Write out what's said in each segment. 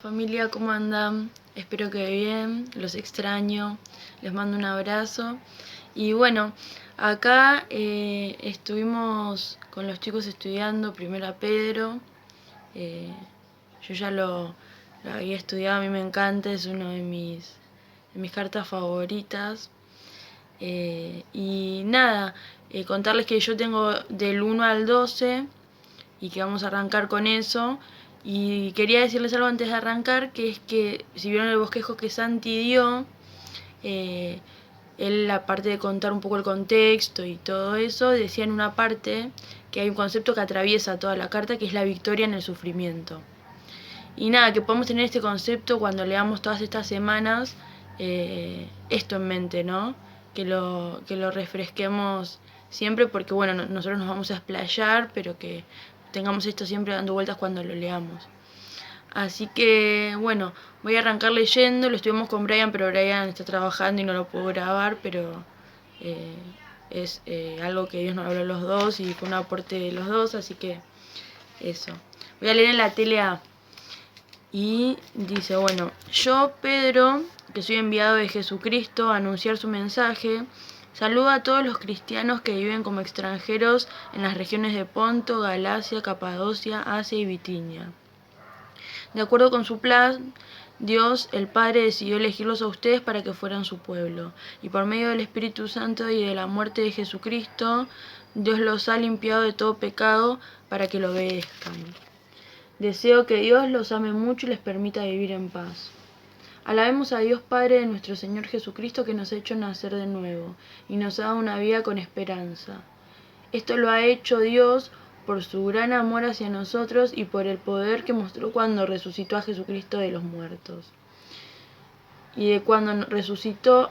Familia, ¿cómo andan? Espero que bien, los extraño, les mando un abrazo. Y bueno, acá estuvimos con los chicos estudiando primero a Pedro. Yo ya lo había estudiado, a mí me encanta, es uno de mis cartas favoritas. Y nada, contarles que yo tengo del 1 al 12 y que vamos a arrancar con eso. Y quería decirles algo antes de arrancar, que es que si vieron el bosquejo que Santi dio, él, aparte de contar un poco el contexto y todo eso, decía en una parte que hay un concepto que atraviesa toda la carta, que es la victoria en el sufrimiento. Y nada, que podemos tener este concepto cuando leamos todas estas semanas, esto en mente, ¿no? Que lo refresquemos siempre, porque bueno, nosotros nos vamos a explayar, pero que tengamos esto siempre dando vueltas cuando lo leamos. Así que bueno, voy a arrancar leyendo. Lo estuvimos con Brian, pero Brian está trabajando y no lo puedo grabar, pero es algo que Dios nos habló a los dos y fue un aporte de los dos, así que eso. Voy a leer en la tele A. Y dice, bueno, yo, Pedro, que soy enviado de Jesucristo a anunciar su mensaje, saludo a todos los cristianos que viven como extranjeros en las regiones de Ponto, Galacia, Capadocia, Asia y Bitinia. De acuerdo con su plan, Dios, el Padre, decidió elegirlos a ustedes para que fueran su pueblo. Y por medio del Espíritu Santo y de la muerte de Jesucristo, Dios los ha limpiado de todo pecado para que lo obedezcan. Deseo que Dios los ame mucho y les permita vivir en paz. Alabemos a Dios Padre de nuestro Señor Jesucristo, que nos ha hecho nacer de nuevo y nos ha dado una vida con esperanza. Esto lo ha hecho Dios por su gran amor hacia nosotros y por el poder que mostró cuando resucitó a Jesucristo de los muertos. Y de cuando resucitó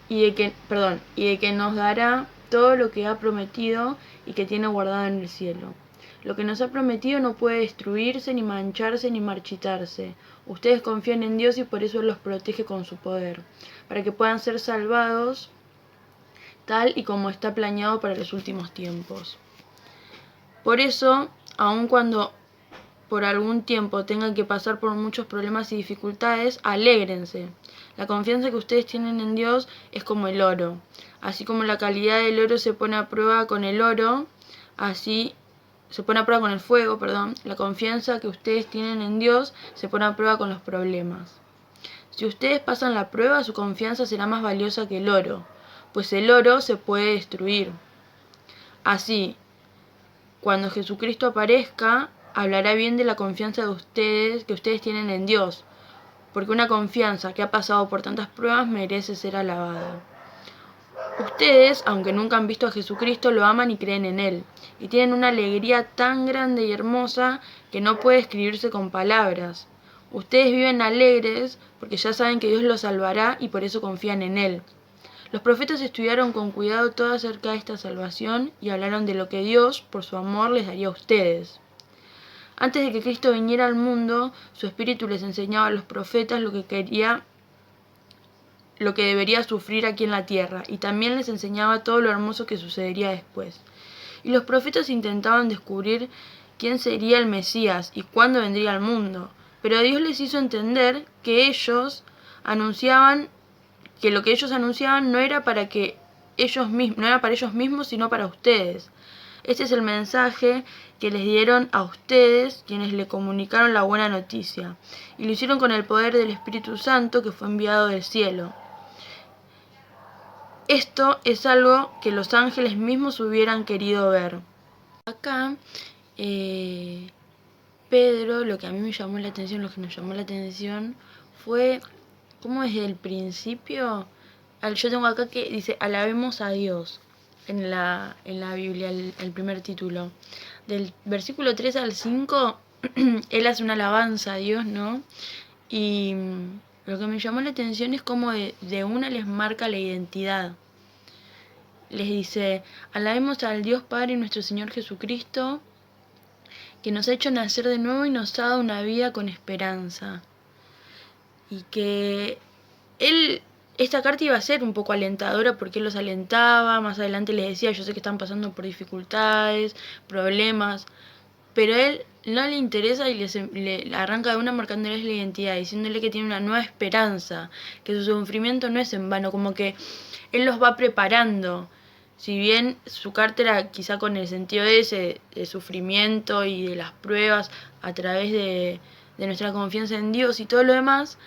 y de que nos dará todo lo que ha prometido y que tiene guardado en el cielo. Lo que nos ha prometido no puede destruirse, ni mancharse, ni marchitarse. Ustedes confían en Dios y por eso Él los protege con su poder, para que puedan ser salvados tal y como está planeado para los últimos tiempos. Por eso, aun cuando por algún tiempo tengan que pasar por muchos problemas y dificultades, alégrense. La confianza que ustedes tienen en Dios es como el oro. Así como la calidad del oro se pone a prueba con el oro, así se pone a prueba con el fuego, la confianza que ustedes tienen en Dios se pone a prueba con los problemas. Si ustedes pasan la prueba, su confianza será más valiosa que el oro, pues el oro se puede destruir. Así, cuando Jesucristo aparezca, hablará bien de la confianza de ustedes que ustedes tienen en Dios, porque una confianza que ha pasado por tantas pruebas merece ser alabada. Ustedes, aunque nunca han visto a Jesucristo, lo aman y creen en Él, y tienen una alegría tan grande y hermosa que no puede escribirse con palabras. Ustedes viven alegres porque ya saben que Dios los salvará y por eso confían en Él. Los profetas estudiaron con cuidado todo acerca de esta salvación y hablaron de lo que Dios, por su amor, les daría a ustedes. Antes de que Cristo viniera al mundo, su espíritu les enseñaba a los profetas lo que debería sufrir aquí en la tierra, y también les enseñaba todo lo hermoso que sucedería después. Y los profetas intentaban descubrir quién sería el Mesías y cuándo vendría al mundo, pero Dios les hizo entender que lo que ellos anunciaban no era para ellos mismos, sino para ustedes. Este es el mensaje que les dieron a ustedes, quienes le comunicaron la buena noticia, y lo hicieron con el poder del Espíritu Santo que fue enviado del cielo. Esto es algo que los ángeles mismos hubieran querido ver. Acá, Pedro, lo que a mí me llamó la atención, lo que nos llamó la atención, fue cómo desde el principio, yo tengo acá que dice, alabemos a Dios, en la Biblia, el primer título. Del versículo 3 al 5, él hace una alabanza a Dios, ¿no? Y lo que me llamó la atención es cómo de una les marca la identidad. Les dice, alabemos al Dios Padre y nuestro Señor Jesucristo, que nos ha hecho nacer de nuevo y nos ha dado una vida con esperanza. Y que esta carta iba a ser un poco alentadora porque él los alentaba, más adelante les decía, yo sé que están pasando por dificultades, problemas, pero él no le interesa y le arranca de una marcándoles la identidad, diciéndole que tiene una nueva esperanza, que su sufrimiento no es en vano, como que él los va preparando. Si bien su carta era quizá con el sentido ese de sufrimiento y de las pruebas a través de nuestra confianza en Dios y todo lo demás,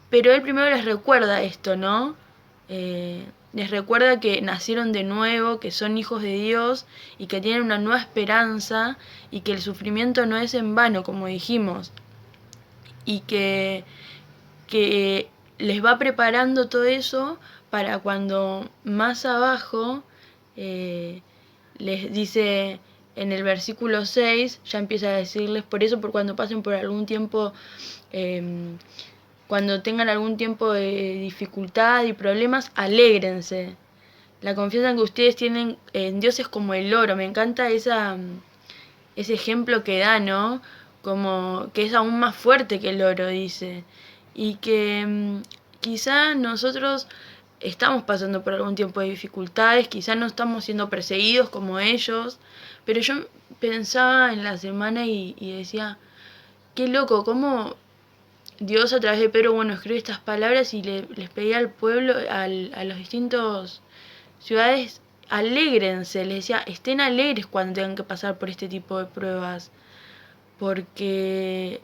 pero él primero les recuerda esto, ¿no? Les recuerda que nacieron de nuevo, que son hijos de Dios y que tienen una nueva esperanza y que el sufrimiento no es en vano, como dijimos, y que les va preparando todo eso para cuando más abajo les dice en el versículo 6, ya empieza a decirles, por eso, por cuando pasen por algún tiempo, cuando tengan algún tiempo de dificultad y problemas, alégrense. La confianza que ustedes tienen en Dios es como el oro. Me encanta ese ejemplo que da, ¿no? Como que es aún más fuerte que el oro, dice. Y que quizá nosotros estamos pasando por algún tiempo de dificultades, quizá no estamos siendo perseguidos como ellos, pero yo pensaba en la semana y decía, qué loco, cómo Dios a través de Pedro, bueno, escribe estas palabras y les pedía al pueblo, a los distintos ciudades, alégrense, les decía, estén alegres cuando tengan que pasar por este tipo de pruebas, porque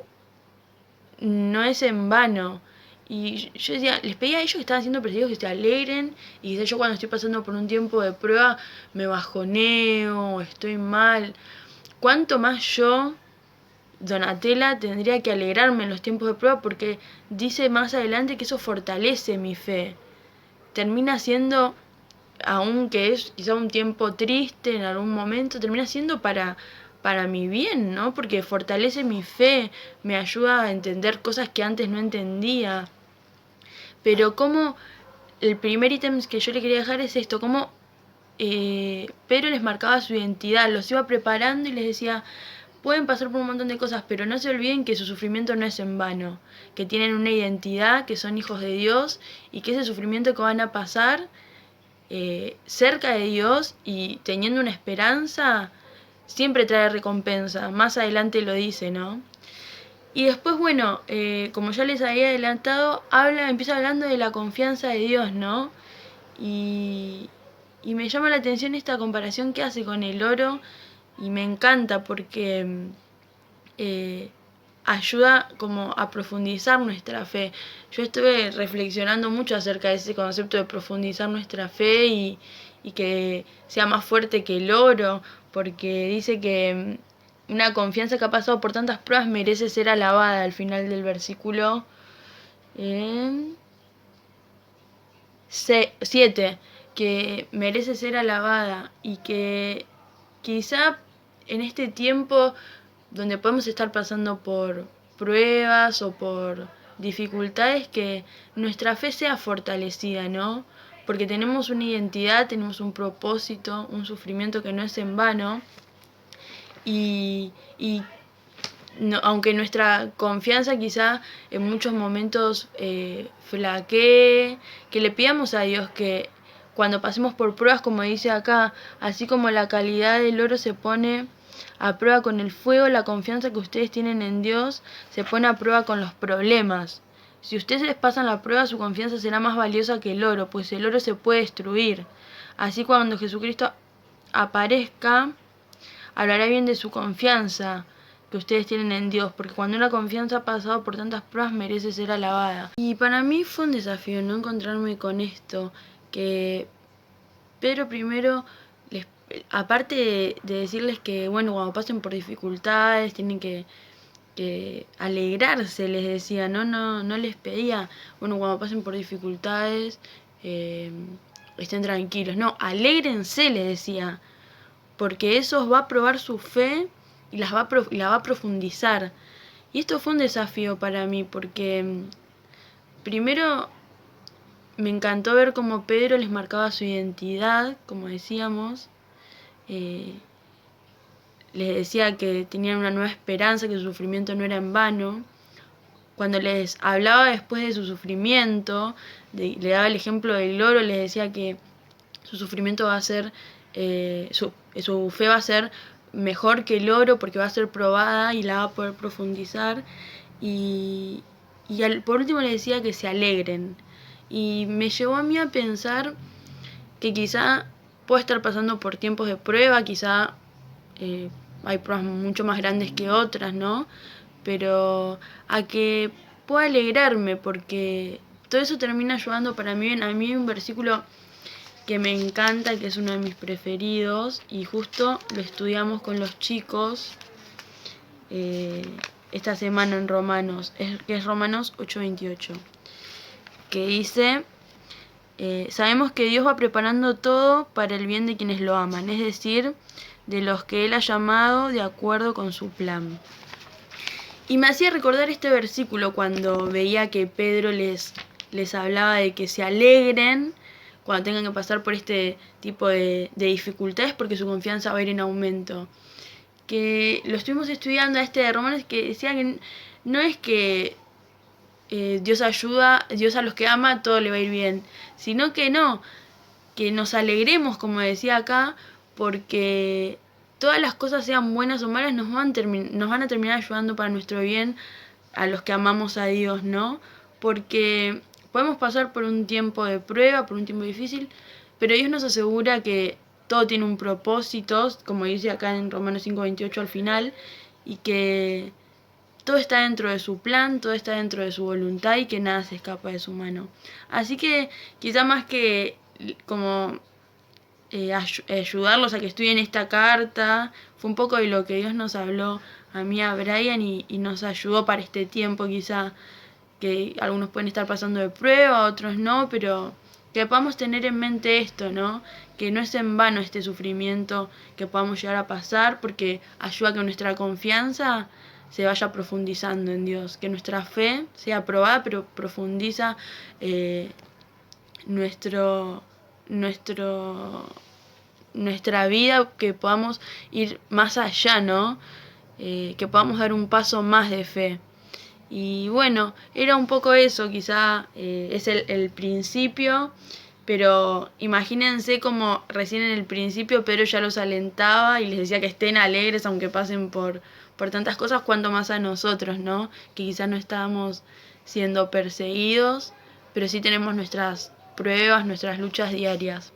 no es en vano. Y yo decía, les pedía a ellos que estaban siendo perseguidos que se alegren, y dice, yo cuando estoy pasando por un tiempo de prueba me bajoneo, estoy mal. ¿Cuánto más yo, Donatella, tendría que alegrarme en los tiempos de prueba? Porque dice más adelante que eso fortalece mi fe. Termina siendo, aunque es quizá un tiempo triste en algún momento, termina siendo para mi bien, ¿no? Porque fortalece mi fe, me ayuda a entender cosas que antes no entendía. Pero como el primer ítem que yo le quería dejar es esto, como Pedro les marcaba su identidad, los iba preparando y les decía, pueden pasar por un montón de cosas, pero no se olviden que su sufrimiento no es en vano, que tienen una identidad, que son hijos de Dios y que ese sufrimiento que van a pasar cerca de Dios y teniendo una esperanza, siempre trae recompensa. Más adelante lo dice, ¿no? Y después, bueno, como ya les había adelantado, empieza hablando de la confianza de Dios, ¿no? Y, y me llama la atención esta comparación que hace con el oro y me encanta porque ayuda como a profundizar nuestra fe. Yo estuve reflexionando mucho acerca de ese concepto de profundizar nuestra fe y que sea más fuerte que el oro, porque dice que una confianza que ha pasado por tantas pruebas merece ser alabada al final del versículo 7, que merece ser alabada y que quizá en este tiempo donde podemos estar pasando por pruebas o por dificultades, que nuestra fe sea fortalecida, ¿no? Porque tenemos una identidad, tenemos un propósito, un sufrimiento que no es en vano y no, aunque nuestra confianza quizá en muchos momentos flaquee, que le pidamos a Dios que cuando pasemos por pruebas, como dice acá, así como la calidad del oro se pone a prueba con el fuego, la confianza que ustedes tienen en Dios se pone a prueba con los problemas. Si ustedes les pasan la prueba, su confianza será más valiosa que el oro, pues el oro se puede destruir. Así cuando Jesucristo aparezca, hablará bien de su confianza que ustedes tienen en Dios, porque cuando una confianza ha pasado por tantas pruebas merece ser alabada. Y para mí fue un desafío no encontrarme con esto, que Pedro primero, aparte de decirles que, bueno, cuando pasen por dificultades tienen que alegrarse, les decía, no les pedía, bueno, cuando pasen por dificultades estén tranquilos, no, alégrense, les decía, porque eso os va a probar su fe y la va a profundizar. Y esto fue un desafío para mí porque primero me encantó ver cómo Pedro les marcaba su identidad, como decíamos. Les decía que tenían una nueva esperanza, que su sufrimiento no era en vano. Cuando les hablaba después de su sufrimiento, le daba el ejemplo del oro, les decía que su sufrimiento va a ser, su fe va a ser mejor que el oro porque va a ser probada y la va a poder profundizar. Por último les decía que se alegren. Y me llevó a mí a pensar que quizá puede estar pasando por tiempos de prueba, quizá hay pruebas mucho más grandes que otras, ¿no? Pero a que pueda alegrarme porque todo eso termina ayudando para mí. A mí hay un versículo que me encanta, que es uno de mis preferidos, y justo lo estudiamos con los chicos esta semana en Romanos, que es Romanos 8:28, que dice, sabemos que Dios va preparando todo para el bien de quienes lo aman, es decir, de los que Él ha llamado de acuerdo con su plan. Y me hacía recordar este versículo cuando veía que Pedro les hablaba de que se alegren cuando tengan que pasar por este tipo de dificultades porque su confianza va a ir en aumento. Que lo estuvimos estudiando a este de Romanos, que decía que no es que Dios ayuda, Dios a los que ama todo le va a ir bien, sino que no, que nos alegremos, como decía acá, porque todas las cosas, sean buenas o malas, nos van a terminar ayudando para nuestro bien a los que amamos a Dios, ¿no? Porque podemos pasar por un tiempo de prueba, por un tiempo difícil, pero Dios nos asegura que todo tiene un propósito, como dice acá en Romanos 5:28 al final, y que todo está dentro de su plan, todo está dentro de su voluntad y que nada se escapa de su mano. Así que quizá más que como ayudarlos a que estudien esta carta, fue un poco de lo que Dios nos habló a mí, a Brian, y nos ayudó para este tiempo, quizá que algunos pueden estar pasando de prueba, otros no, pero que podamos tener en mente esto, ¿no? Que no es en vano este sufrimiento que podamos llegar a pasar, porque ayuda a que nuestra confianza se vaya profundizando en Dios, que nuestra fe sea probada, pero profundiza nuestro nuestra vida, que podamos ir más allá, ¿no? Que podamos dar un paso más de fe. Y bueno, era un poco eso, quizá es el principio, pero imagínense como recién en el principio Pedro ya los alentaba y les decía que estén alegres aunque pasen por tantas cosas, cuanto más a nosotros, ¿no? Que quizás no estábamos siendo perseguidos, pero sí tenemos nuestras pruebas, nuestras luchas diarias.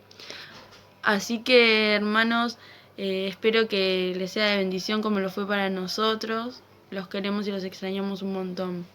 Así que, hermanos, espero que les sea de bendición como lo fue para nosotros. Los queremos y los extrañamos un montón.